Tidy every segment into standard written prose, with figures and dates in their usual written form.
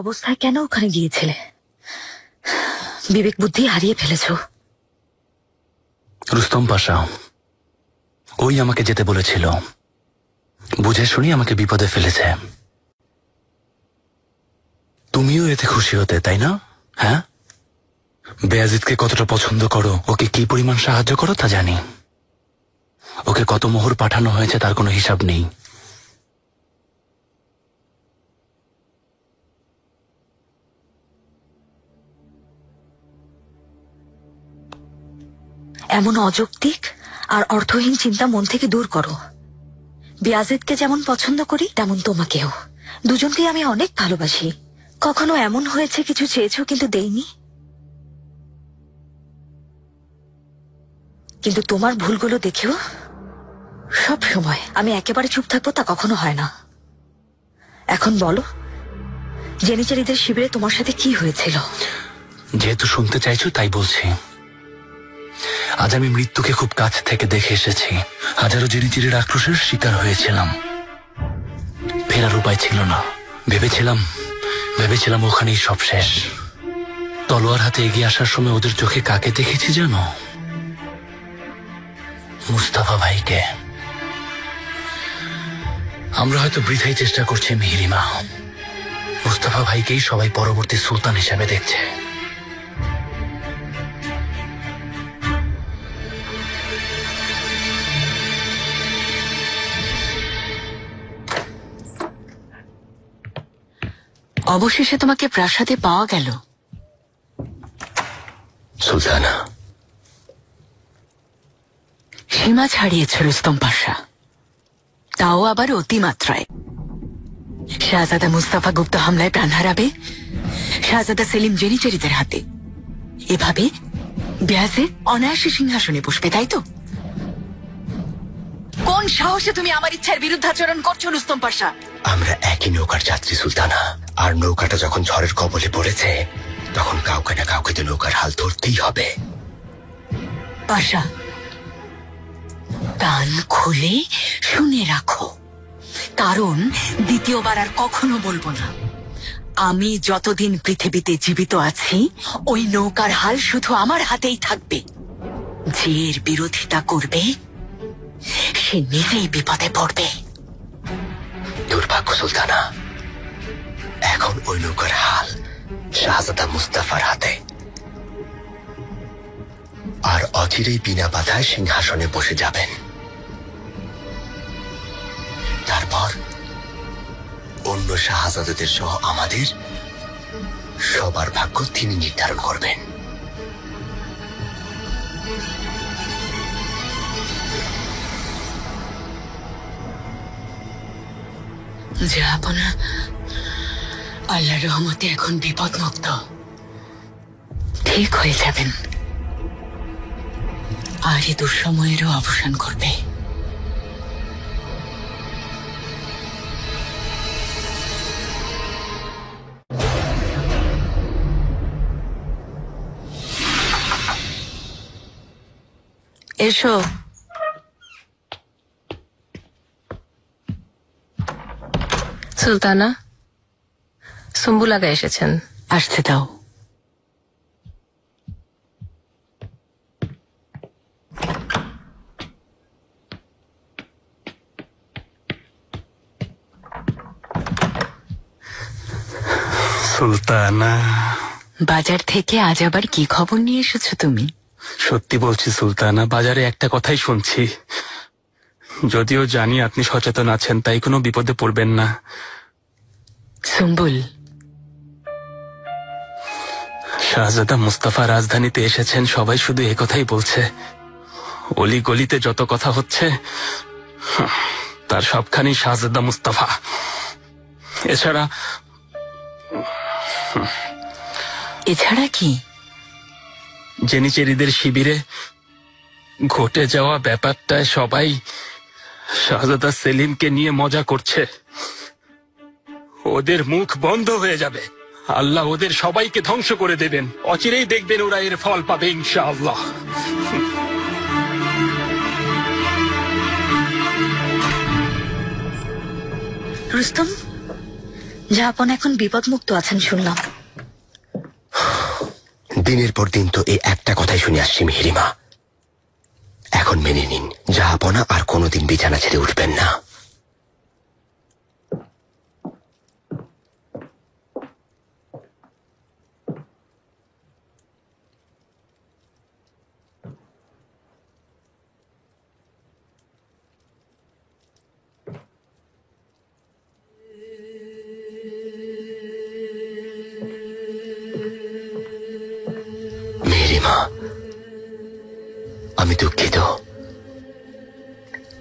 অবস্থায় কেন ওখানে গিয়েছিলে? বিবেক বুদ্ধি হারিয়ে ফেলেছ। রুস্তম পাশা ওই আমাকে যেতে বলেছিল, বুঝে শুনি আমাকে বিপদে ফেলেছে। তুমিও এতে খুশি হতে, তাই না? হ্যাঁ, বেয়াজিদকে কতটা পছন্দ করো, ওকে কি পরিমাণ সাহায্য করো তা জানি। ওকে কত মোহর পাঠানো হয়েছে তার কোনো হিসাব নেই। এমন অযৌক্তিক আর অর্থহীন চিন্তা মন থেকে দূর করো। বেয়াজিদকে যেমন পছন্দ করি তেমন তোমাকেও। দুজনকেই আমি অনেক ভালোবাসি। কখনো এমন হয়েছে কিছু চেয়েছো কিন্তু দেইনি? কিন্তু তোমার ভুলগুলো দেখেও সব সময় আমি একেবারে চুপ থাকবো তা কখনো হয় না। এখন বলো, জেনিচারিদের শিবিরে তোমার সাথে কি হয়েছিল? যেহেতু শুনতে চাইছো তাই বলছি। আজ আমি মৃত্যুকে খুব কাছ থেকে দেখে এসেছি। হাজারো জেনিচিরের আক্রোশের শিকার হয়েছিলাম। ফেরার উপায় ছিল না। ভেবেছিলাম ওখানেই সব শেষ। তলোয়ার হাতে এগিয়ে আসার সময় ওদের চোখে কাকে দেখেছি জানো? মুস্তাফা ভাইকে। আমরা হয়তো বৃথাই চেষ্টা করছি মিহিরিমা। মুস্তাফা ভাইকেই সবাই পরবর্তী সুলতান হিসেবে দেখছে। অবশেষে তোমাকে প্রাসাদে পাওয়া গেল। সুলতানা, সীমা ছাড়িয়েছ রুস্তম পাশা, তাও আবার অতিমাত্রায়। শাহজাদা মুস্তাফা গুপ্ত হামলায় প্রাণ হারাবে, শাহজাদা সেলিম জেনিচারিদের হাতে। এভাবে বেয়াজিদ অনায়াসে সিংহাসনে বসবে, তাই তো? কোন সাহসে তুমি আমার ইচ্ছার বিরুদ্ধাচরণ করছো রুস্তম পাশা? আমরা একই নৌকার যাত্রী সুলতানা, আর নৌকাটা যখন ঝড়ের কবলে পড়েছে তখন কাউকে না কাউকে তো নৌকার হাল ধরতেই হবে। পাশা, কান খুলে শুনে রাখো, কারণ দ্বিতীয়বার আর কখনো বলবো না। আমি যতদিন পৃথিবীতে জীবিত আছি ওই নৌকার হাল শুধু আমার হাতেই থাকবে। যে এর বিরোধিতা করবে সে নিজেই বিপদে পড়বে। দুর্ভাগ্য সুলতানা, এখন ওই নৌকার হাল শাহজাদা মুস্তাফার হাতে, আর অচিরেই বিনা বাধায় সিংহাসনে বসে যাবেন। তারপর অন্য শাহজাদাদের সহ আমাদের সবার ভাগ্য তিনি নির্ধারণ করবেন। যাব না, আল্লাহর রহমতে এখন বিপদ মুক্ত, ঠিক হয়ে যাবেন। আর এই দুঃসময়েরও অবসান করবে। এসো। সুলতানা, সুম্বুল আগা এসেছেন। আসতে দাও। সুলতানা, বাজার থেকে আজ আবার কি খবর নিয়ে এসেছো তুমি? সত্যি বলছি সুলতানা, বাজারে একটা কথাই শুনছি। যদিও জানি আপনি সচেতন আছেন, তাই কোনো বিপদে পড়বেন না। সুম্বুল, শাহজাদা মুস্তাফা রাজধানীতে এসেছেন, সবাই শুধু এ কথাই বলছে। অলি গলিতে যত কথা হচ্ছে তার সবখানি শাহজাদা মুস্তাফা। এছাড়া কি? জেনিচেরিদের শিবিরে ঘটে যাওয়া ব্যাপারটায় সবাই শাহজাদা সেলিমকে নিয়ে মজা করছে। ওদের মুখ বন্ধ হয়ে যাবে, আল্লাহ ওদের সবাইকে ধ্বংস করে দেবেন। অচিরেই দেখবেন ওরা এর ফল পাবে ইনশাআল্লাহ। রুস্তম, জাহাপন এখন বিপদমুক্ত আছেন শুনলাম। দিনের পর দিন তো এই একটা কথাই শুনে আসছি মেহেরিমা। এখন মেনে নিন, জাহাপনা আর কোনোদিন বিছানা ছেড়ে উঠবেন না। মেহেরিমা, আমি দুঃখিত,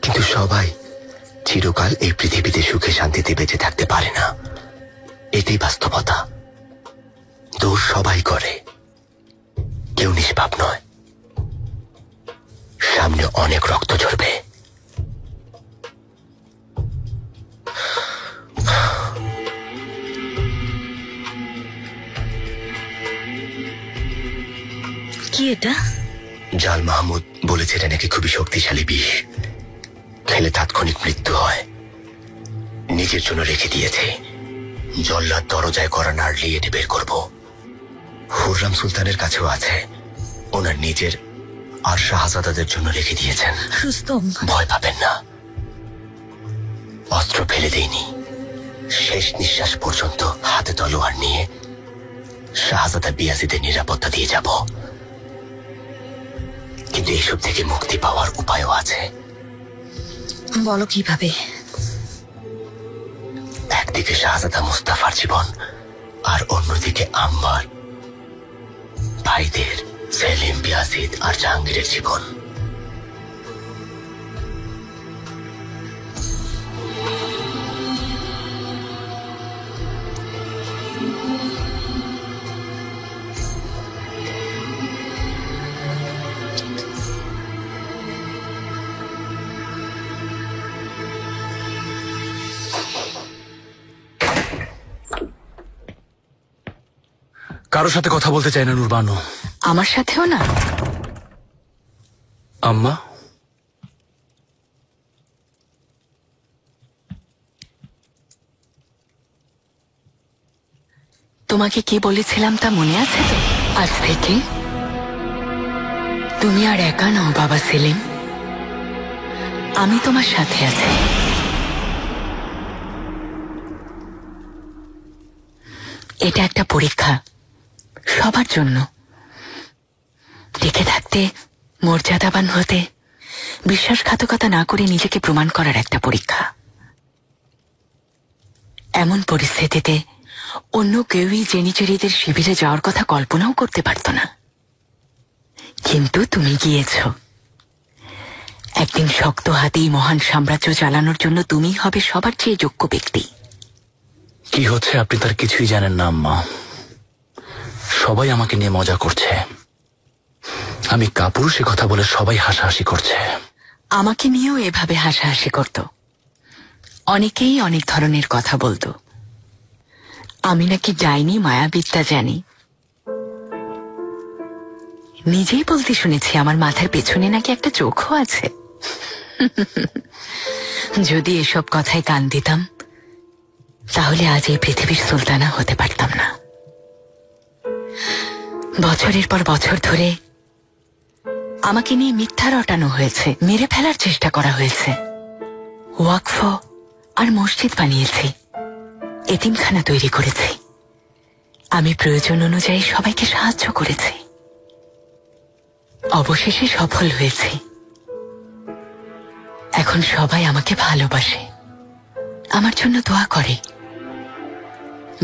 কিন্তু সবাই চিরকাল এই পৃথিবীতে সুখে শান্তিতে বেঁচে থাকতে পারে না। এটাই বাস্তবতা। দোষ সবাই করে, কেউ নিষ্পাপ নয়। সামনে অনেক রক্ত ঝরবে। কি এটা? জাল মাহমুদ বলেছে এটা নাকি খুবই শক্তিশালী বিষ, খেলে তাৎক্ষণিক মৃত্যু হয়। নিজের জন্য রেখে দিয়েছে। জল্লাদ দরজায় করা নাড়লে এটি বের করব। হুররাম সুলতানের কাছেও আছে, ওনার নিজের আর শাহজাদাদের জন্য রেখে দিয়েছেন। রুস্তম, ভয় পাবেন না, অস্ত্র ফেলে দেইনি। শেষ নিঃশ্বাস পর্যন্ত হাতে তলোয়ার নিয়ে শাহজাদা বিয়াজিদের নিরাপত্তা দিয়ে যাব। কিন্তু এইসব থেকে মুক্তি পাওয়ার উপায়ও আছে। বলো কিভাবে? একদিকে শাহজাদা মুস্তাফার জীবন, আর অন্যদিকে আম্বার, ভাইদের সেলিম, বিয়াজিদ আর জাহাঙ্গীরের জীবন। কারোর সাথে কথা বলতে চাই না নুরবানু। আমার সাথেও না। আম্মা, তোমাকে কি বলেছিলাম তা মনে আছে তো? আজ থেকে তুমি আর একা নও বাবা সেলিম, আমি তোমার সাথে আছি। এটা একটা পরীক্ষা সবার জন্য। টিকে থাকতে, মর্যাদাবান হতে, বিশ্বাসঘাতকতা না করে নিজেকে প্রমাণ করার একটা পরীক্ষা। এমন পরিস্থিতিতে অন্য কেউই জেনিচেরিদের শিবিরে যাওয়ার কথা কল্পনাও করতে পারত না, কিন্তু তুমি গিয়েছ। একদিন শক্ত হাতেই মহান সাম্রাজ্য চালানোর জন্য তুমিই হবে সবার চেয়ে যোগ্য ব্যক্তি। কি হচ্ছে আপনি তার কিছুই জানেন না আম্মা। সবাই আমাকে নিয়ে মজা করছে। আমি কাপুরুষে কথা বলে সবাই হাসাহাসি করছে। আমাকে নিয়েও এভাবে হাসাহাসি করত। অনেকেই অনেক ধরনের কথা বলতো। আমি নাকি ডাইনি, মায়াবিদ্যা জানি। নিজেই বলতে শুনেছি আমার মাথার পেছনে নাকি একটা চোখও আছে। যদি এসব কথায় কান দিতাম তাহলে আজ এই পৃথিবীর সুলতানা হতে পারতাম না। বছরের পর বছর ধরে আমাকে নিয়ে মিথ্যা রটানো হয়েছে, মেরে ফেলার চেষ্টা করা হয়েছে। ওয়াকফ আর মসজিদ বানিয়েছি, এতিমখানা তৈরি করেছি। আমি প্রয়োজন অনুযায়ী সবাইকে সাহায্য করেছি। অবশেষে সফল হয়েছি। এখন সবাই আমাকে ভালোবাসে, আমার জন্য দোয়া করে,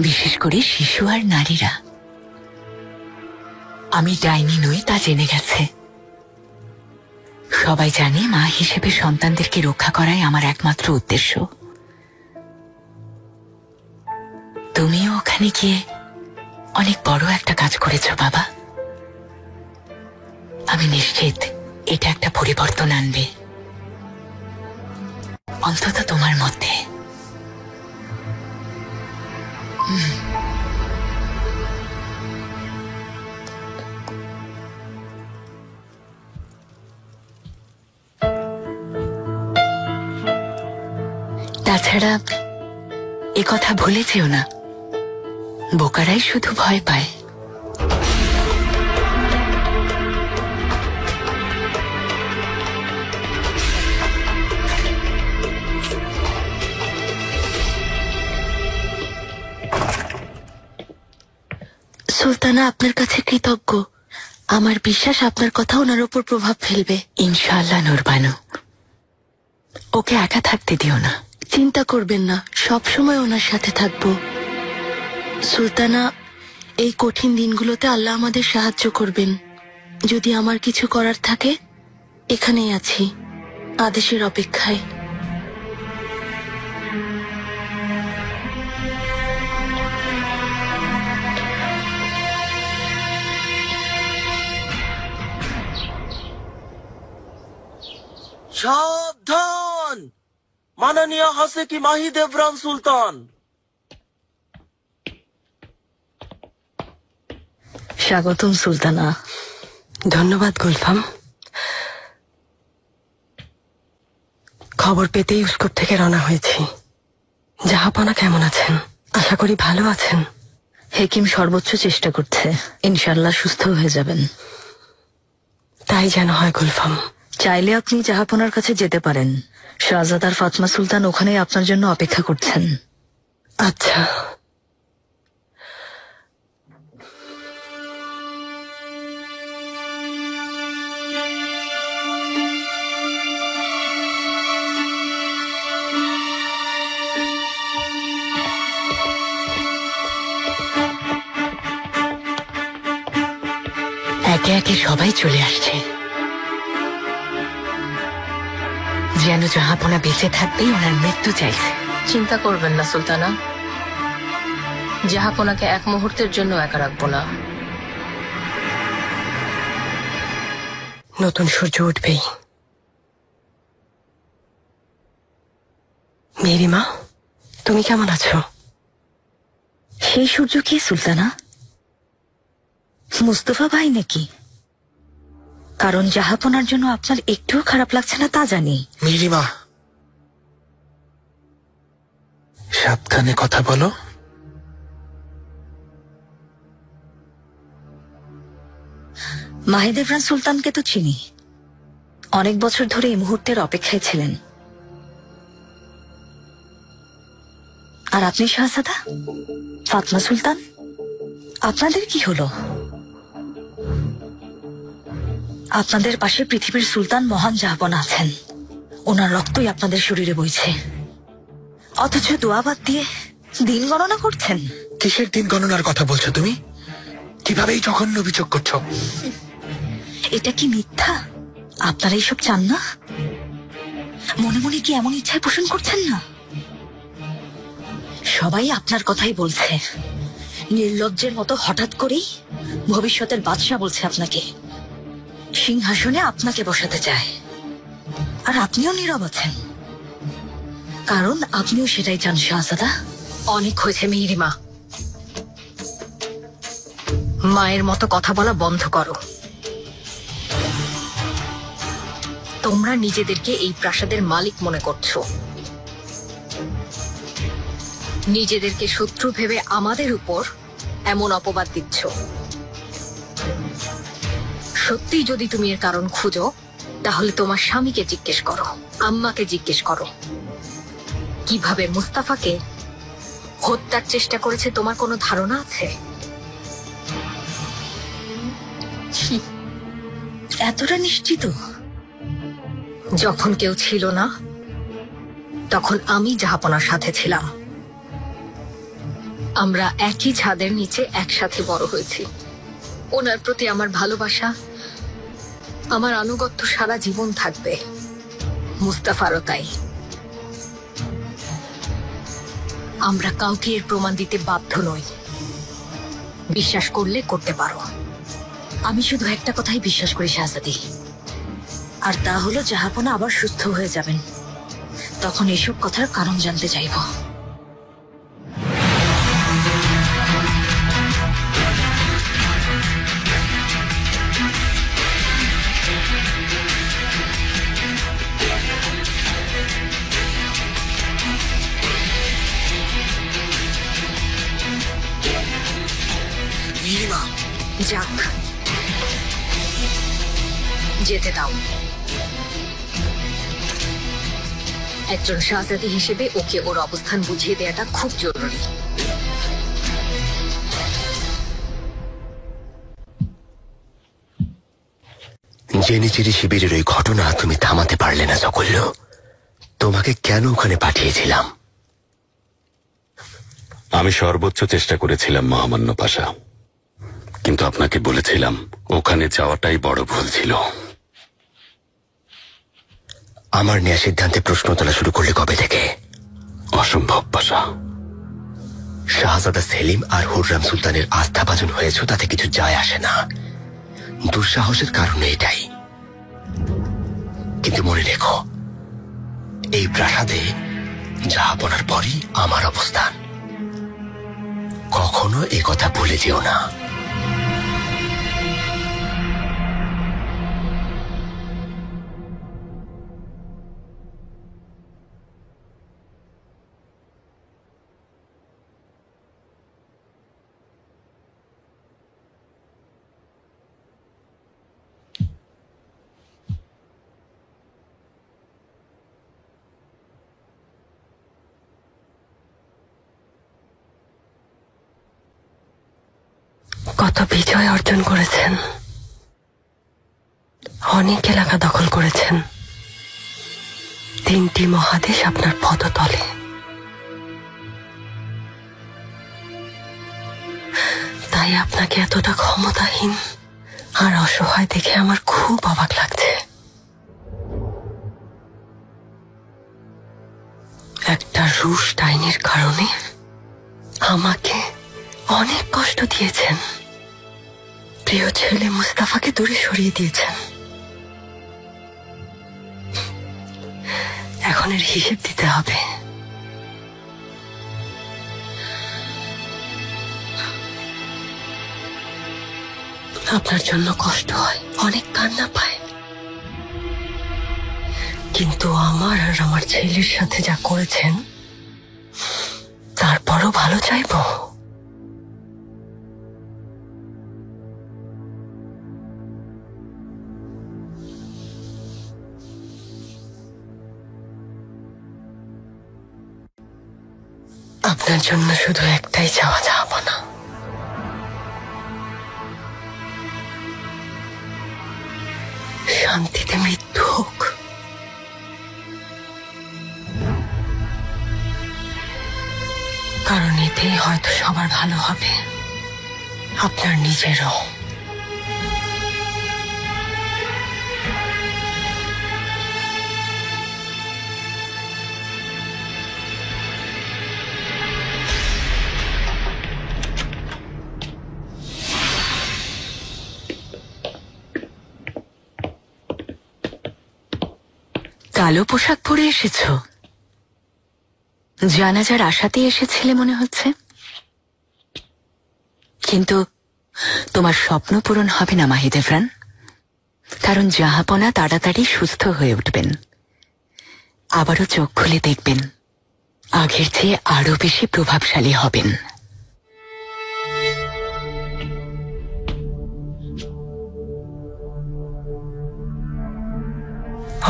বিশেষ করে শিশু আর নারীরা। আমি ডাইনি নই তা জেনে গেছে। সবাই জানে মা হিসেবে সন্তানদেরকে রক্ষা করাই আমার একমাত্র উদ্দেশ্য। তুমিও ওখানে গিয়ে অনেক বড় একটা কাজ করেছ বাবা। আমি নিশ্চিত এটা একটা পরিবর্তন আনবে, অন্তত তোমার মধ্যে। তাছাড়া এ কথা ভুলে যেও না, বোকারাই শুধু ভয় পায়। সুলতানা আপনার কাছে কৃতজ্ঞ। আমার বিশ্বাস আপনার কথা ওনার উপর প্রভাব ফেলবে। ইনশাআল্লাহ নূরবানু, ওকে একা থাকতে দিও না। চিন্তা করবেন না, সব সময় ওনার সাথে থাকবো। সুলতানা, এই কঠিন দিনগুলোতে আল্লাহ আমাদের সাহায্য করবেন। যদি আমার কিছু করার থাকে, এখানেই আছি, আদেশের অপেক্ষায়। সাবধান! মাননীয় হাসেকি মাহিদেভরান সুলতান। স্বাগতম সুলতানা। ধন্যবাদ গুলফাম। খবর পেতেই উস্কোপ থেকে রওনা হয়েছি। জাহাপনা কেমন আছেন? আশা করি ভালো আছেন। হেকিম সর্বোচ্চ চেষ্টা করছে, ইনশাল্লাহ সুস্থ হয়ে যাবেন। তাই যেন হয় গুলফাম। চাইলে আপনি জাহাপনার কাছে যেতে পারেন। শাহজাদার ফাতমা সুলতান ওখানেই আপনার জন্য অপেক্ষা করছেন। আচ্ছা। একে একে সবাই চলে আসছে, যেন জাহাপনা বেঁচে থাকতেই ওনার মৃত্যু চাইছে। চিন্তা করবেন না সুলতানা, জাহাপনাকে এক মুহূর্তের জন্য একা রাখবো না। নতুন সূর্য উঠবেই। মেরি মা, তুমি কেমন আছো? সেই সূর্য কি সুলতানা? মুস্তফা ভাই নাকি? কারণ জাহাপনার জন্য আপনার একটুও খারাপ লাগছে না তা জানি। মিলিমা, সাবধানে কথা বলো। মাহিদেভরান সুলতানকে তো চিনি, অনেক বছর ধরে এই মুহূর্তের অপেক্ষায় ছিলেন। আর আপনি শাহজাদা ফাতমা সুলতান, আপনাদের কি হলো? আপনাদের পাশে পৃথিবীর সুলতান মহান জাহাপনা আছেন, ওনার রক্তই আপনাদের শরীরে বইছে, অথচ দোয়াবাদ দিয়ে দিন গণনা করছেন। কিসের দিন গণনার কথা বলছো তুমি? কিভাবে এই জঘন্য অভিযোগ করছো? এটা কি মিথ্যা? আপনারা এইসব চান না? মনে মনে কি এমন ইচ্ছায় পোষণ করছেন না? সবাই আপনার কথাই বলছে। নির্লজ্জের মতো হঠাৎ করেই ভবিষ্যতের বাদশা বলছে আপনাকে, সিংহাসনে আপনাকে বসাতে চায়। আর আপনিও নীরব আছেন, কারণ আপনিও সেটাই চান শাহজাদা। অনেক হয়েছে মেহেরিমা, মায়ের মতো কথা বলা বন্ধ করো। তোমরা নিজেদেরকে এই প্রাসাদের মালিক মনে করছো, নিজেদেরকে শত্রু ভেবে আমাদের উপর এমন অপবাদ দিচ্ছ। সত্যি যদি তুমি এর কারণ খুঁজো, তাহলে তোমার স্বামীকে জিজ্ঞেস করো, আম্মাকে জিজ্ঞেস করো, কিভাবে মুস্তাফাকে হত্যার চেষ্টা করেছে তোমার কোনো ধারণা আছে? এতটা নিশ্চিত? যখন কেউ ছিল না, তখন আমি জাহাপনার সাথে ছিলাম। আমরা একই ছাদের নিচে একসাথে বড় হয়েছি। ওনার প্রতি আমার ভালোবাসা, আমার আনুগত্য সারা জীবন থাকবে। মুস্তাফারও তাই। আমরা কাউকে এর প্রমাণ দিতে বাধ্য নই। বিশ্বাস করলে করতে পারো। আমি শুধু একটা কথাই বিশ্বাস করি শাহজাদি, আর তা হলো জাহাপনা আবার সুস্থ হয়ে যাবেন। তখন এসব কথার কারণ জানতে চাইব। যাক, যেতে দাও। একজন শাহজাদি হিসেবে ওকে ওর অবস্থান বুঝিয়ে দেওয়াটা খুব জরুরি। জেনিচিরি শিবিরের ওই ঘটনা তুমি থামাতে পারলে না সকল্য। তোমাকে কেন ওখানে পাঠিয়েছিলাম? আমি সর্বোচ্চ চেষ্টা করেছিলাম মহামান্য পাশা, কিন্তু আপনাকে বলেছিলাম ওখানে যাওয়াটাই বড় ভুল ছিল। আমার নেয়া সিদ্ধান্তে প্রশ্ন তোলা শুরু করলে কবে থেকে? অসম্ভব পাশা। শাহজাদা সেলিম আর হুররাম সুলতানের আস্থাভাজন হয়েছ, তাতে কিছু যায় আসে না। দুঃসাহসের কারণে এটাই। কিন্তু মনে রেখো, এই প্রাসাদে জাহাপনার পরই আমার অবস্থান। কখনো এ কথা ভুলে যেও না। কত বিজয় অর্জন করেছেন, অনেক এলাকা দখল করেছেন, 3টি মহাদেশ আপনার পদতলে। তাই আপনাকে এতটা ক্ষমতাহীন আর অসহায় দেখে আমার খুব অবাক লাগছে। একটা রুশ ডাইনির কারণে আমাকে অনেক কষ্ট দিয়েছেন, প্রিয় ছেলে মুস্তাফাকে দূরে সরিয়ে দিয়েছেন। এখন এর হিসেব দিতে হবে। আপনার জন্য কষ্ট হয়, অনেক কান্না পায়, কিন্তু আমার আর আমার ছেলের সাথে যা করেছেন তারপরও ভালো চাইবো। আপনার জন্য শুধু একটাই চাওয়া, যাবো না। শান্তিতে মৃত্যু হোক। কারণ এতেই হয়তো সবার ভালো হবে, আপনার নিজেরও। কালো পোশাক পরে এসেছ, জানাজার আশাতে এসেছিলে মনে হচ্ছে। কিন্তু তোমার স্বপ্ন পূরণ হবে না মাহিদেভরান, কারণ জাহাপনা তাড়াতাড়ি সুস্থ হয়ে উঠবেন, আবারও চোখ খুলে দেখবেন, আগের চেয়ে আরো বেশি প্রভাবশালী হবেন।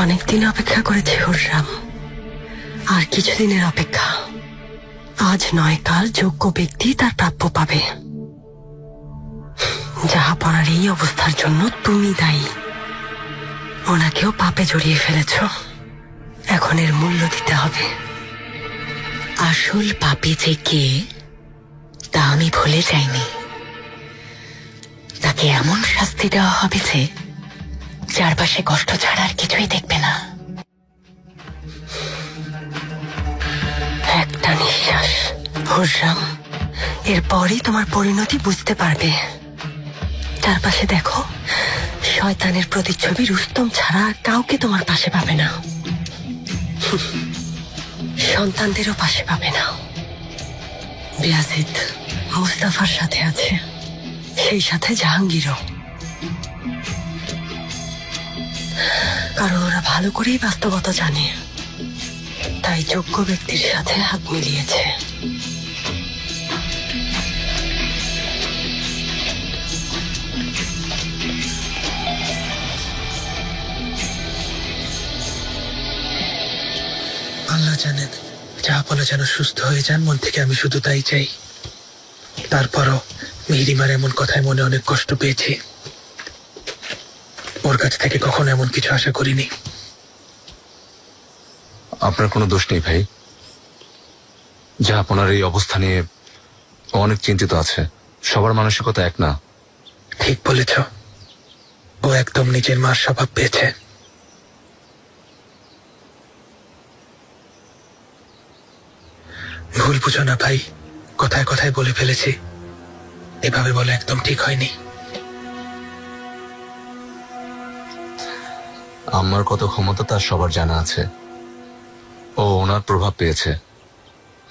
অনেকদিন অপেক্ষা করেছি হুররাম, আর কিছুদিনের অপেক্ষা। আজ নয় কাল যোগ্য ব্যক্তি তার প্রাপ্য পাবে। জাহাপনার এই অবস্থার জন্য তুমি দায়ী। ওনাকেও পাপে জড়িয়ে ফেলেছ, এখন এর মূল্য দিতে হবে। আসল পাপী যে কে তা আমি ভুলে যাইনি। তাকে এমন শাস্তি দেওয়া হবে যে চারপাশে কষ্ট ছাড়া আর কিছুই দেখবে না। একটা নিঃশ্বাস হুররাম, এরপরই তোমার পরিণতি বুঝতে পারবে। চারপাশে দেখো, শয়তানের প্রতিচ্ছবি রুস্তম ছাড়া আর কাউকে তোমার পাশে পাবে না, সন্তানদেরও পাশে পাবে না। বিয়াজিদ মুস্তাফার সাথে আছে, সেই সাথে জাহাঙ্গীরও। কারণ ওরা ভালো করেই বাস্তবতা জানে, তাই যোগ্য ব্যক্তির সাথে হাত মিলিয়েছে। আল্লাহ জানেন, জাহাপনা যেন সুস্থ হয়ে যান, মন থেকে আমি শুধু তাই চাই। তারপরও মিহিরিমার এমন কথায় মনে অনেক কষ্ট পেয়েছি। ওর কাছ থেকে কখনো এমন কিছু আশা করিনি। আপনার কোনো দোষ নেই ভাই। যা আপনার এই অবস্থা নিয়ে ও অনেক চিন্তিত আছে। সবার মানসিকতা এক না। ঠিক বলেছ, ও একদম নিজের মার স্বভাব পেয়েছে। ভুল বুঝো না ভাই, কথায় কথায় বলে ফেলেছি। এভাবে বলে একদম ঠিক হয়নি। আমার কত ক্ষমতা তার সবার জানা আছে। ও ওনার প্রভাব পেয়েছে,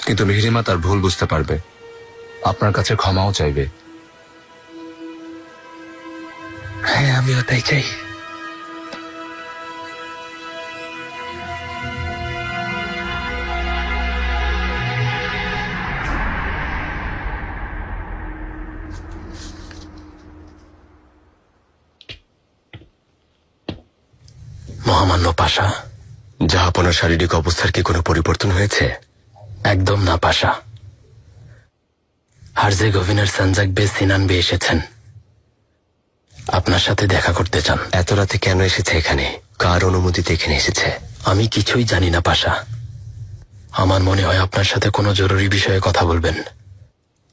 কিন্তু মিহিরিমা তার ভুল বুঝতে পারবে, আপনার কাছে ক্ষমাও চাইবে। হ্যাঁ, আমিও তাই চাই। মহামান্য পাশা, জাহাপনার শারীরিক অবস্থার কি কোনো পরিবর্তন হয়েছে? একদম না পাশা। হার্জেগোভিনের সানজাক বে সিনান বে এসেছেন, আপনার সাথে দেখা করতে চান। এত রাতে কেন এসেছে এখানে? কার অনুমতিতে এখানে এসেছে? আমি কিছুই জানি না পাশা। আমার মনে হয় আপনার সাথে কোনো জরুরি বিষয়ে কথা বলবেন।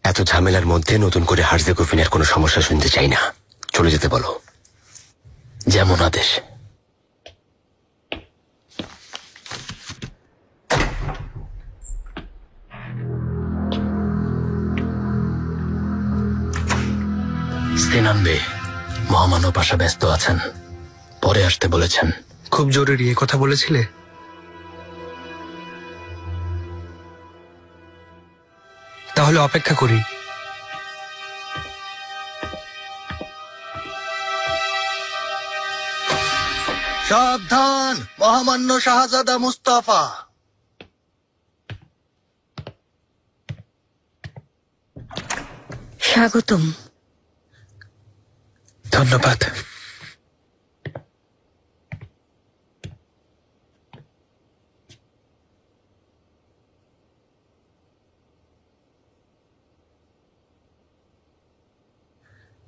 এত ঝামেলার মধ্যে নতুন করে হার্জেগোভিনের কোনো সমস্যা শুনতে চাই না। চলে যেতে বলো। যেমন আদেশ। সিনান বে, মহামান্য পাশা ব্যস্ত আছেন, পরে আসতে বলেছেন। খুব জরুরি এ কথা বলেছিলে? তাহলে অপেক্ষা করি। সাবধান, মহামান্য শাহজাদা মুস্তাফা। স্বাগতম। ধন্যবাদ।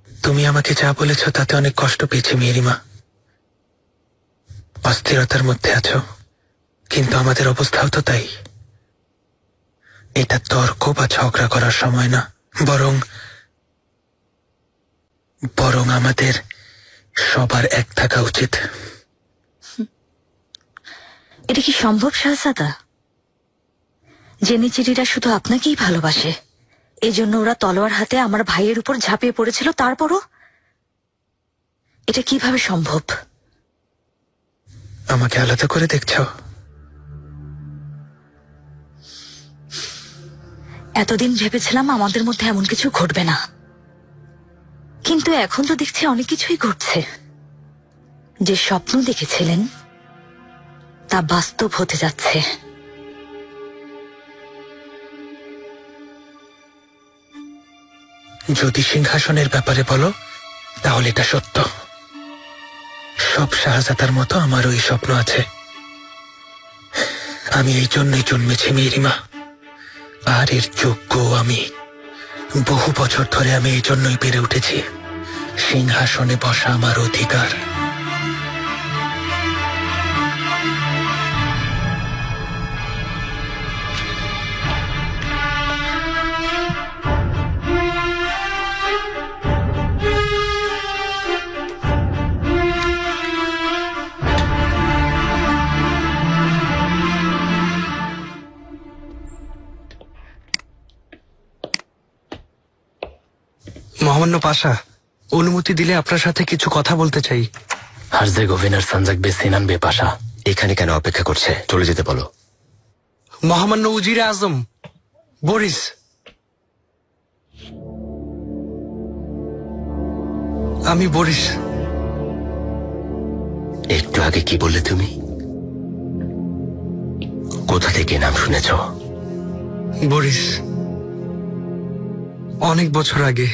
তুমি আমাকে যা বলেছ তাতে অনেক কষ্ট পেয়েছি মিহিরিমা। অস্থিরতার মধ্যে আছো, কিন্তু আমাদের অবস্থাও তো তাই। এটা তর্ক বা ঝগড়া করার সময় না, বরং আমাদের সবার এক থাকা উচিত। এটা কি সম্ভব শাহজাদা? জেনিচিরিরা শুধু আপনাকেই ভালোবাসে, এজন্য ওরা তলোয়ার হাতে আমার ভাইয়ের উপর ঝাঁপিয়ে পড়েছিল। তারপরও এটা কিভাবে সম্ভব? আমাকে আলাদা করে দেখছ? এতদিন ভেবেছিলাম আমাদের মধ্যে এমন কিছু ঘটবে না, কিন্তু এখন তো দেখছি অনেক কিছুই ঘটছে। যে স্বপ্ন দেখেছিলেন তা বাস্তব হতে যাচ্ছে। যদি সিংহাসনের ব্যাপারে বলো তাহলে এটা সত্য। সব শাহজাদার মতো আমারও এই স্বপ্ন আছে। আমি এই জন্যই জন্মেছি মিহিরিমা, আর এর যোগ্য আমি। বহু বছর ধরে আমি এই জন্যই বেড়ে উঠেছি। সিংহাসনে বসা আমার অধিকার। মহামান্য পাশা, অনুমতি দিলে আপনার সাথে কিছু কথা বলতে চাই। হার্জেগোভিনের সানজাক বে সিনান বে পাশা এখানে কেন অপেক্ষা করছে? চলে যেতে বলো। মহামান্য উজিরে আজম বরিস, আমি বরিস। একটু আগে কি বললে তুমি? কোথা থেকে নাম শুনেছ? বরিস। অনেক বছর আগে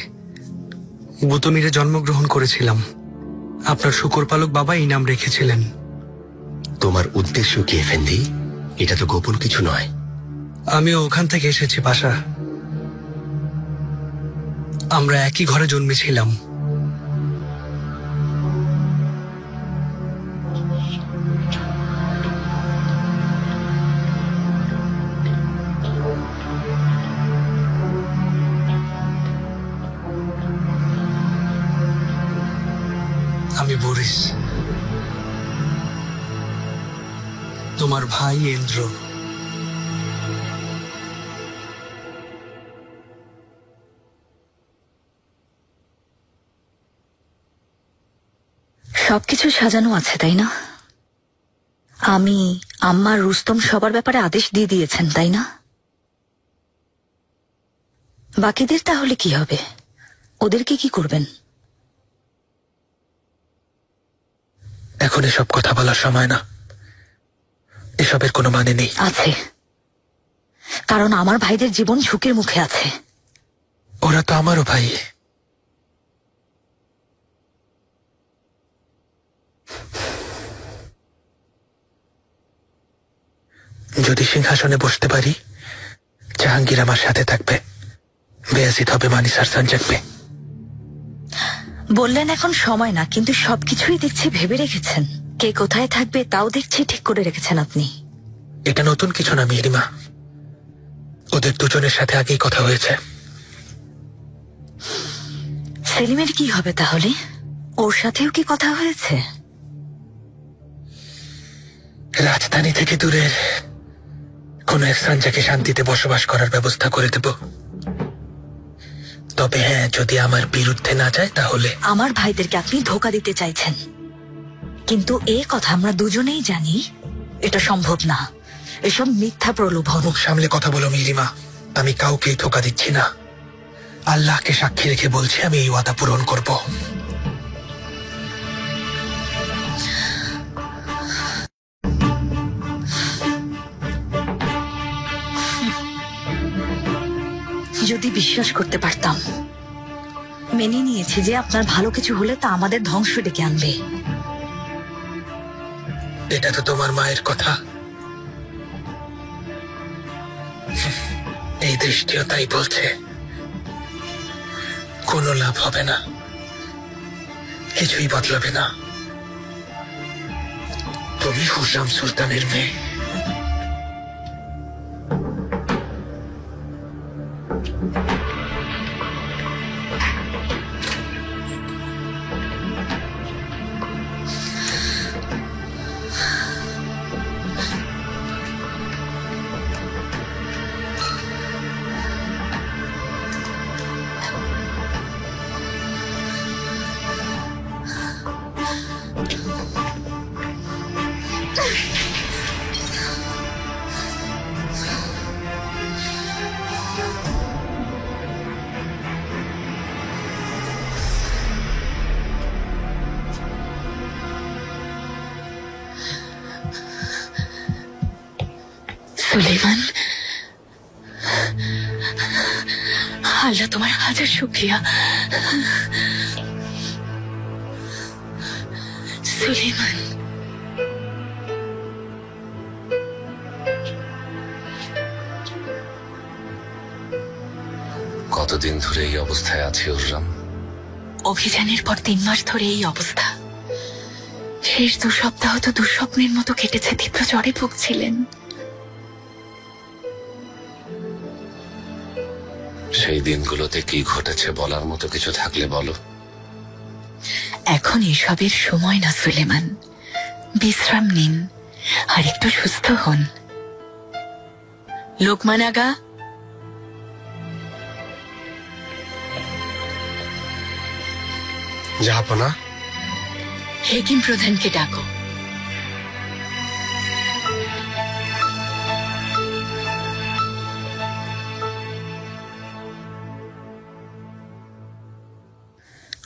বুতমিরে জন্মগ্রহণ করেছিলাম। আপনার শুকর পালক বাবা এই নাম রেখেছিলেন। তোমার উদ্দেশ্য কি এফেন্দি? এটা তো গোপন কিছু নয়। আমিও ওখান থেকে এসেছি পাশা। আমরা একই ঘরে জন্মেছিলাম। আমি বরিস, তোমার ভাই ইন্দ্র। সবকিছু সাজানো আছে তাই না? আমি, আম্মা, রুস্তম সবার ব্যাপারে আদেশ দিয়ে দিয়েছেন তাই না? বাকিদের তাহলে কি হবে? ওদেরকে কি করবেন? এখন এসব কথা বলার সময় না। এসবের কোনো মানে নেই। আছে, কারণ আমার ভাইদের জীবন ঝুঁকির মুখে আছে। ওরা তো আমারও ভাই। যদি সিংহাসনে বসতে পারি, জাহাঙ্গীর আমার সাথে থাকবে, বেয়াজিদ হবে মানিসার সঞ্জাকবে। বললেন এখন সময় না, কিন্তু সবকিছুই দেখছি ভেবে রেখেছেন। কে কোথায় থাকবে তাও দেখছি ঠিক করে রেখেছেন আপনি। এটা নতুন কিছু না মিহিরিমা, ওদের দুজনের সাথে আগেই কথা হয়েছে। সেলিমের কি হবে তাহলে? ওর সাথেও কি কথা হয়েছে? রাজধানী থেকে দূরের কোন এক সঞ্জাকে শান্তিতে বসবাস করার ব্যবস্থা করে দেব। তবে হ্যাঁ, যদি আমার বিরুদ্ধে না যায় তাহলে। আমার ভাইদেরকে আপনি ধোকা দিতে চাইছেন, কিন্তু এ কথা আমরা দুজনেই জানি এটা সম্ভব না। এসব মিথ্যা প্রলোভন। মুখ সামলে কথা বলো মিহিরিমা, আমি কাউকেই ধোকা দিচ্ছি না। আল্লাহকে সাক্ষী রেখে বলছি, আমি এই ওয়াদা পূরণ করব। যদি বিশ্বাস করতে পারতাম। মেনে নিয়েছি যে আপনার ভালো কিছু হলে তা আমাদের ধ্বংস ডেকে আনবে। এটা তো তোমার মায়ের কথা। এই দৃষ্টিও তাই বলছে। কোনো লাভ হবে না, কিছুই বদলাবে না। তুমি হুসাম সুলতানের মেয়ে। সুলেমান, আল্লাহ তোমার হাজার শুকরিয়া। সুলেমান, কতদিন ধরে এই অবস্থায় আছে হুররাম? অভিযানের পর 3 মাস ধরে এই অবস্থা। শেষ 2 সপ্তাহ তো দুঃস্বপ্নের মতো কেটেছে। তীব্র জ্বরে ভুগছিলেন। সেই দিনগুলোতে কি ঘটেছে বলার মতো কিছু থাকলে বলো। এখন এসবের সময় না সুলেমান, বিশ্রাম নিন আর একটু সুস্থ হন। লোকমান আগা, জাহাপনা, হেকিম প্রধানকে ডাকো।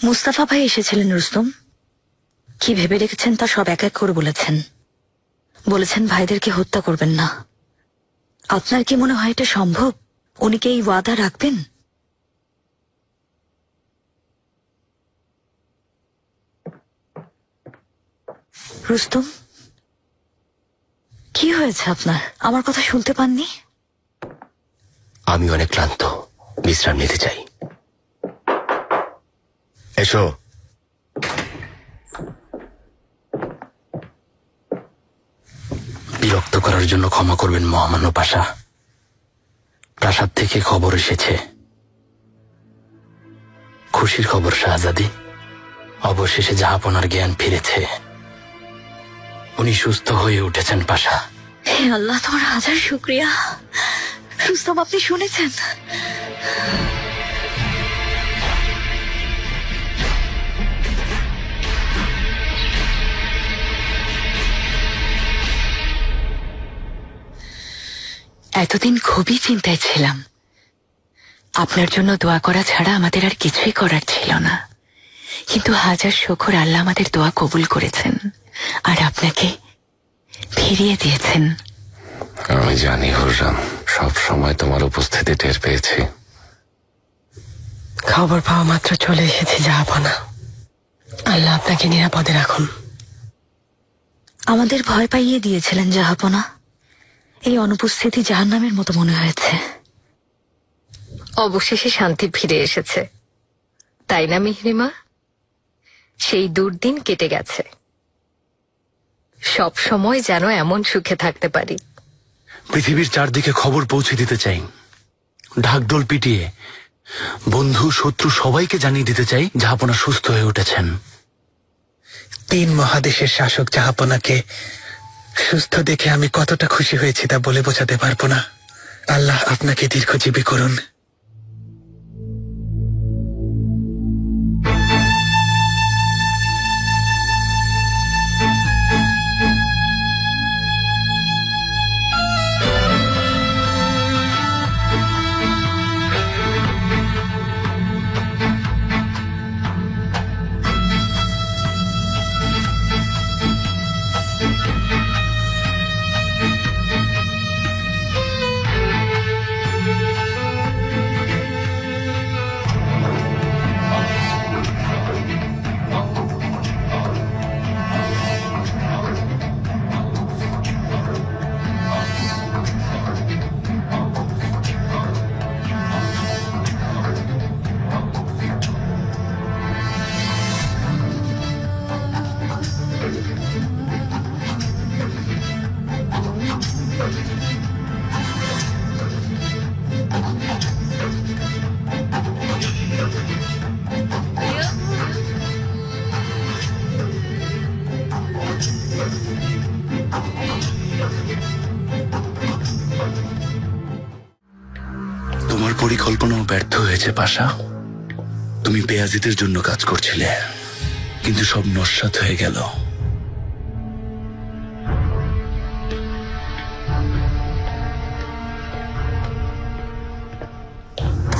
মুস্তাফা ভাই এসেছিলেন রুস্তম। কি ভেবে রেখেছেন তা সব এক এক করে বলেছেন। বলেছেন ভাইদেরকে হত্যা করবেন না। আপনার কি মনে হয় এটা সম্ভব? উনি কি এই ওয়াদা রাখবেন? রুস্তম, কি কি হয়েছে আপনার? আমার কথা শুনতে পাননি? আমি অনেক ক্লান্ত, বিশ্রাম নিতে চাই। এসো। বিরক্ত করার জন্য ক্ষমা করবেন মহামান্য পাশা। প্রাসাদ থেকে খবর এসেছে, খুশির খবর শাহজাদি, অবশেষে জাহাপনার জ্ঞান ফিরেছে। উনি সুস্থ হয়ে উঠেছেন পাশা। হে আল্লাহ, তোমার হাজার শুক্রিয়া। রুস্তম, আপনি শুনেছেন? এতদিন খুবই চিন্তায় ছিলাম। আপনার জন্য দোয়া করা ছাড়া আমাদের আর কিছুই করার ছিল না, কিন্তু হাজার শুকর, আল্লাহ আমাদের দোয়া কবুল করেছেন আর আপনাকে ফিরিয়ে দিয়েছেন। আমি জানি হুররাম, সব সময় তোমার উপস্থিতি টের পেয়েছি। খবর পাওয়া মাত্র চলে এসেছি জাহাপনা। আল্লাহ আপনাকে নিরাপদে রাখুন। আমাদের ভয় পাইয়ে দিয়েছিলেন জাহাপনা। এই অনুপস্থিতি জাহান্নামের মতো মনে হয়েছে। অবশেষে শান্তি ফিরে এসেছে, তাই না মিহরিমা? সেই দুর্দিন কেটে গেছে। সব সময় যেন এমন সুখে থাকতে পারি। পৃথিবীর চারদিকে খবর পৌঁছে দিতে চাই, ঢাকঢোল পিটিয়ে বন্ধু শত্রু সবাইকে জানিয়ে দিতে চাই জাহাপনা সুস্থ হয়ে উঠেছেন। 3 মহাদেশের শাসক জাহাপনাকে সুস্থ দেখে আমি কতটা খুশি হয়েছি তা বলে বোঝাতে পারবো না। আল্লাহ আপনাকে দীর্ঘজীবী করুন। তোমার পরিকল্পনাও ব্যর্থ হয়েছে পাশা। তুমি বেয়াজিদের জন্য কাজ করছিলে, কিন্তু সব নস্যাৎ হয়ে গেল।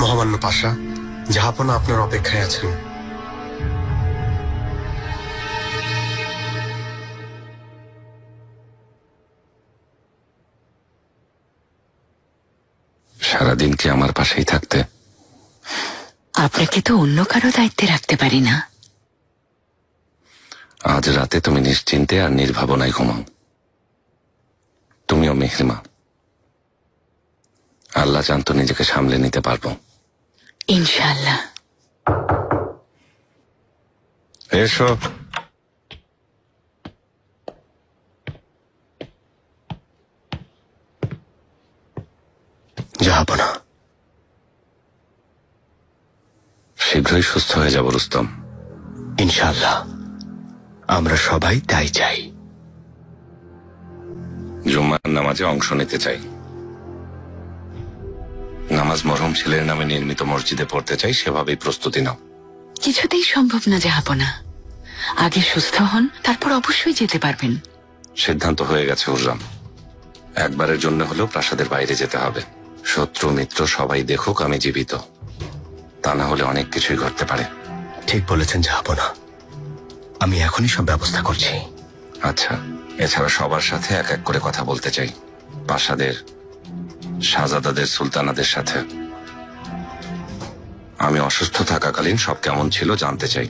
মহামান্য পাশা, জাহাপনা আপনার অপেক্ষায় আছেন। সারাদিন কি আমার পাশেই থাকতে? আপনাকে তো অন্য কারো দায়িত্বে রাখতে পারি না। আজ রাতে তুমি নিশ্চিন্তে আর নির্ভাবনায় ঘুমাও। তুমিও মেহরিমা। আল্লাহ জানতো নিজেকে সামলে নিতে পারবো। ইনশাআল্লাহ। এসো। জাহাপনা, শীঘ্রই সুস্থ হয়ে যাব রুস্তম। ইনশাআল্লাহ, আমরা সবাই তাই চাই। জুম্মার নামাজে অংশ নিতে চাই। নামাজ মরহুম ছেলের নামে নির্মিত মসজিদে পড়তে চাই, সেভাবেই প্রস্তুতি নাও। কিছুতেই সম্ভব না জাহাপনা। আগে সুস্থ হন, তারপর অবশ্যই যেতে পারবেন। সিদ্ধান্ত হয়ে গেছে হুররাম। একবারের জন্য হলেও প্রাসাদের বাইরে যেতে হবে। শত্রু মিত্র সবাই দেখুক আমি জীবিত, তা না হলে অনেক কিছুই ঘটতে পারে। ঠিক বলেছেন জাহাপনা, আমি এখনই সব ব্যবস্থা করছি। আচ্ছা, এছাড়া সবার সাথে এক এক করে কথা বলতে চাই। প্রাসাদের, শাহজাদাদের, সুলতানাদের সাথে। আমি অসুস্থ থাকাকালীন সব কেমন ছিল জানতে চাই।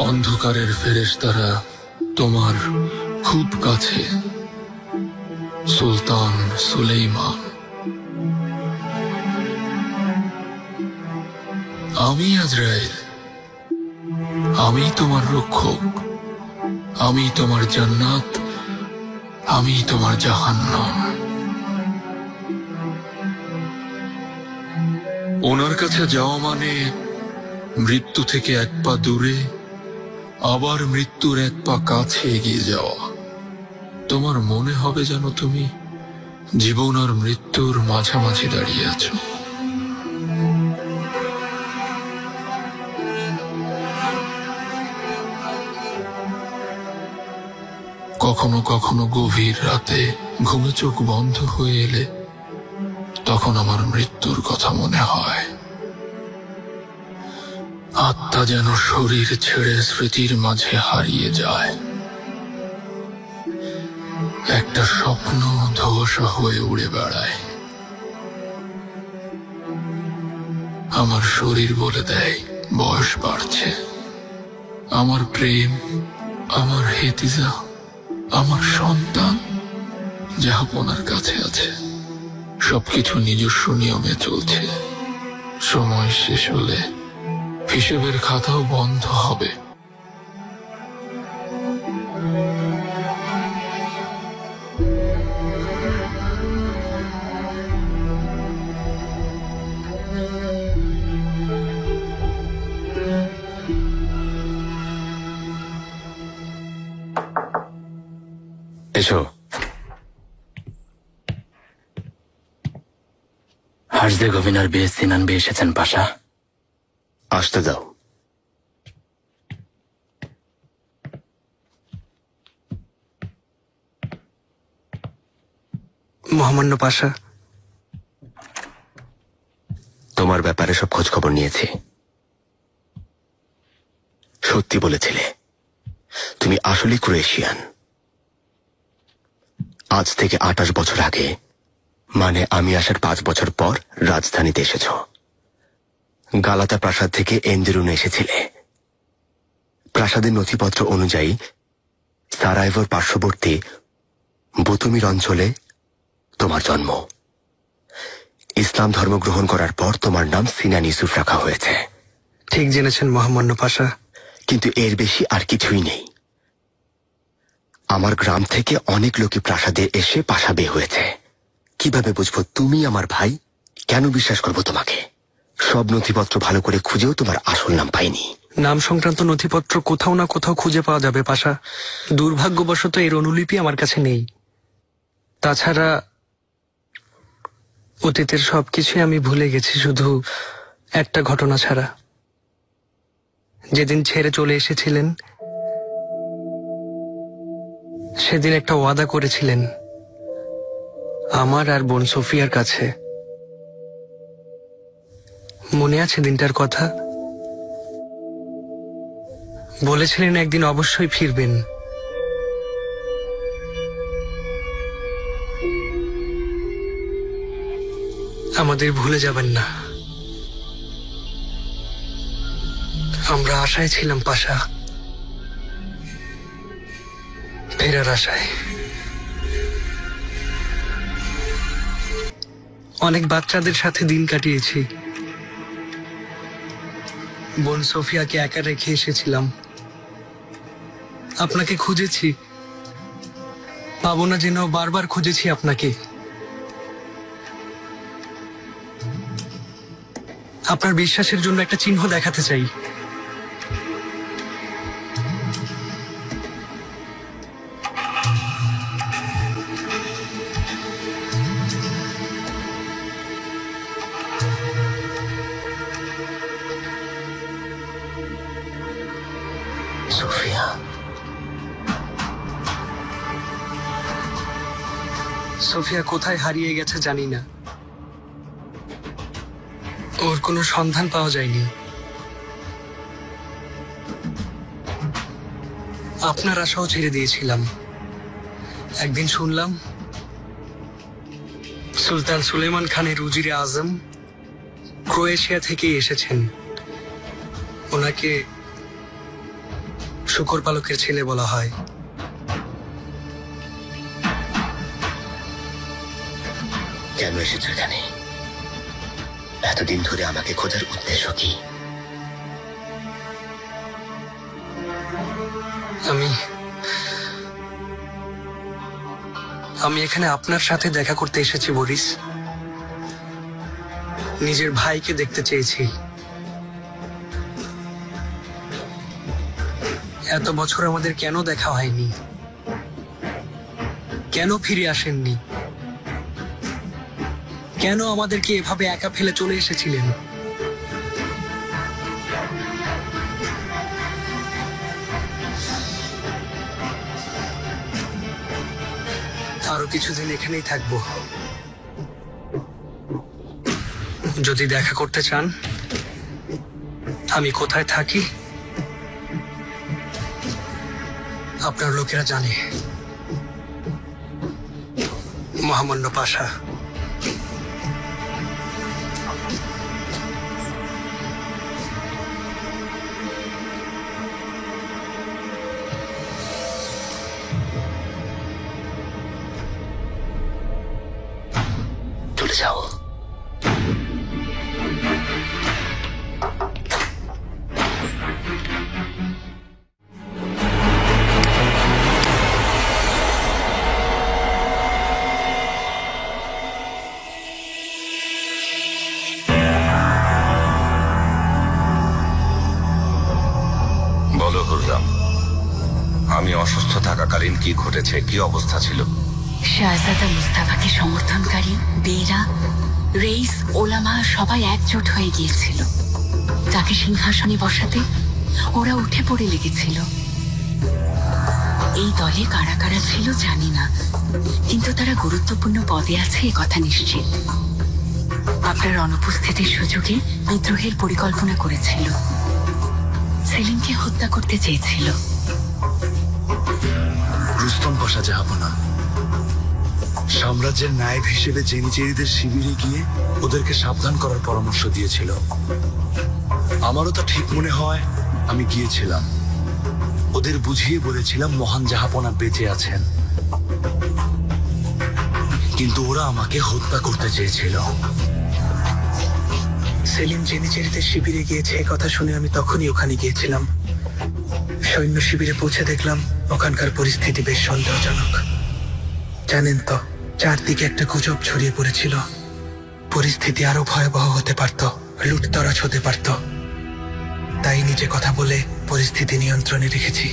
অন্ধকারের ফেরেশতারা তোমার খুব কাছে, সুলতান সুলেইমান। আমি আজরাইল, আমি তোমার রক্ষক, আমি তোমার জান্নাত, আমি তোমার জাহান্নাম। ওনার কাছে যাওয়া মানে মৃত্যু থেকে এক পা দূরে আবার মৃত্যুর এক পা কাছে এগিয়ে যাওয়া। তোমার মনে হবে যেন তুমি জীবন আর মৃত্যুর মাঝামাঝি দাঁড়িয়ে আছো। কখনো কখনো গভীর রাতে ঘুমে চোখ বন্ধ হয়ে এলে তখন আমার মৃত্যুর কথা মনে হয়। আত্মা যেন শরীর ছেড়ে স্মৃতির মাঝে হারিয়ে যায়। একটা স্বপ্ন ধোঁয়াশা হয়ে উড়ে বেড়ায়। আমার শরীর বলে দেয় বয়স বাড়ছে। আমার প্রেম, আমার হেতিজা, আমার সন্তান জাহাপনার কাছে আছে। সবকিছু নিজস্ব নিয়মে চলছে। সময় শেষ হলে হিসেবের খাতাও বন্ধ হবে। এসো। হার্জে গভিনার বিয়ে সিনান বিয়ে এসেছেন পাশা। আসতে দাও। মহামান্য পাশা, তোমার ব্যাপারে সব খোঁজ খবর নিয়েছি। সত্যি বলেছিলে, তুমি আসলে ক্রোয়েশিয়ান। আজ থেকে 28 বছর আগে, মানে আমি আসার 5 বছর পর রাজধানীতে এসেছ। গালাতা প্রাসাদ থেকে এন্দেরুনে এসেছিলে। প্রাসাদের নথিপত্র অনুযায়ী সারাইভোর পার্শ্ববর্তী বুতুমির অঞ্চলে তোমার জন্ম। ইসলাম ধর্ম গ্রহণ করার পর তোমার নাম সিনান ইউসুফ রাখা হয়েছে। ঠিক জেনেছেন মহামান্য পাশা। কিন্তু এর বেশি আর কিছুই নেই। আমার গ্রাম থেকে অনেক লোকই প্রাসাদে এসে পাশা বেয়ে হয়েছে। কিভাবে বুঝবো তুমি আমার ভাই? কেন বিশ্বাস করবো তোমাকে? সব নথিপত্র ভালো করে খুঁজেও তোমার আসল নাম পাইনি। নাম সংক্রান্ত নথিপত্র কোথাও না কোথাও খুঁজে পাওয়া যাবে পাশা। দুর্ভাগ্যবশত এর অনুলিপি আমার কাছে নেই। তাছাড়া অতীতের সবকিছুই আমি ভুলে গেছি, শুধু একটা ঘটনা ছাড়া। যেদিন ছেড়ে চলে এসেছিলেন সেদিন একটা ওয়াদা করেছিলেন আমার আর বোন সোফিয়ার কাছে। মনে আছে দিনটার কথা? বলেছিলেন একদিন অবশ্যই ফিরবেন। আমাদের ভুলে যাবেন না। আমরা আশায় ছিলাম পাশা, ফেরার আশায়। অনেক বাচ্চাদের সাথে দিন কাটিয়েছি। বোন সোফিয়াকে একা রেখে এসেছিলাম। আপনাকে খুঁজেছি, পাবো না যেন বারবার খুঁজেছি আপনাকে। আপনার বিশ্বাসের জন্য একটা চিহ্ন দেখাতে চাই। সোফিয়া, সোফিয়া কোথায় হারিয়ে গেছে জানি না। ওর কোনো সন্ধান পাওয়া যায়নি। আপনার আশাও ছেড়ে দিয়েছিলাম। একদিন শুনলাম সুলতান সুলেমান খানের উজিরে আজম ক্রোয়েশিয়া থেকে এসেছেন। ওনাকে শূকর পালকের ছেলে বলা হয়। কেন এসেছো এখানে? এতদিন ধরে আমাকে খোঁজার উদ্দেশ্য কি? আমি এখানে আপনার সাথে দেখা করতে এসেছি বরিস। নিজের ভাইকে দেখতে চেয়েছি। এত বছর আমাদের কেন দেখা হয়নি? কেন ফিরে আসেননি? কেন আমাদেরকে এভাবে একা ফেলে চলে এসেছিলেন? আরো কিছুদিন এখানেই থাকবো। যদি দেখা করতে চান, আমি কোথায় থাকি আপনার লোকেরা জানে। মহামান্য পাশা। চলে যাও। বলো হুররাম, আমি অসুস্থ থাকাকালীন কি ঘটেছে, কি অবস্থা ছিল? শাহজাদা মুস্তাফাকে সমর্থনকারী বেরা, রেইস, ওলামা সবাই একজোট হয়ে গিয়েছিল। তাকে সিংহাসনে বসাতে ওরা উঠে পড়ে লেগেছিল। এই দলে কারা কারা ছিল জানি না, কিন্তু তারা গুরুত্বপূর্ণ পদে আছে এ কথা নিশ্চিত। আপনার অনুপস্থিতির সুযোগে বিদ্রোহের পরিকল্পনা করেছিল। সেলিমকে হত্যা করতে চেয়েছিল। রুস্তম পাশা জাহাপনা সাম্রাজ্যের নায়েব হিসেবে জেনিচেরিদের শিবিরে গিয়ে ওদেরকে সাবধান করার পরামর্শ দিয়েছিল। আমারও তা ঠিক মনে হয়। আমি গিয়েছিলাম, ওদের বুঝিয়ে বলেছিলাম মহান জাহাপনা বেঁচে আছেন, কিন্তু ওরা আমাকে হত্যা করতে চেয়েছিল। সেলিম জেনিচেরিদের শিবিরে গিয়েছে এ কথা শুনে আমি তখনই ওখানে গিয়েছিলাম। সৈন্য শিবিরে পৌঁছে দেখলাম ওখানকার পরিস্থিতি বেশ সন্দেহজনক। জানেন তো, চারদিকে একটা গুজব ছড়িয়ে পড়েছিল। পরিস্থিতি আরো ভয়াবহ হতে পারত, লুটতরাজ হতে পারত। তাই নিজে কথা বলে পরিস্থিতি নিয়ন্ত্রণে রেখেছি।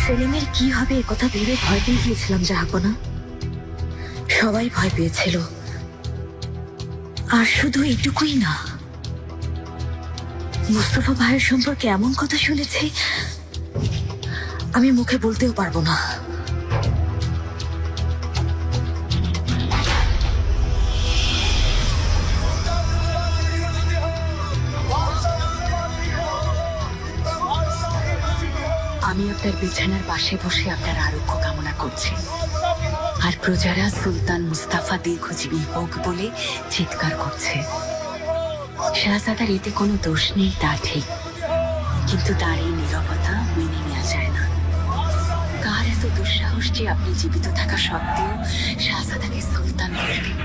সেলিমের কি হবে এ কথা ভেবে ভয় পেয়ে গিয়েছিলাম জাহাপনা। সবাই ভয় পেয়েছিল। আর শুধু এইটুকুই না, মুস্তফা ভাইয়ের সম্পর্কে এমন কথা শুনেছি আমি মুখে বলতেও পারবো না। আপনার বিছানার পাশে বসে আপনার আরোগ্য কামনা করছে, আর প্রজারা সুলতান মুস্তাফা দীর্ঘজীবী হোক বলে চিৎকার করছে। শাহজাদার এতে কোনো দোষ নেই তা ঠিক, কিন্তু তার এই নীরবতা মেনে নেওয়া যায় না। কার এত দুঃসাহস যে আপনি জীবিত থাকা সত্ত্বেও শাহজাদাকে সুলতান করবেন?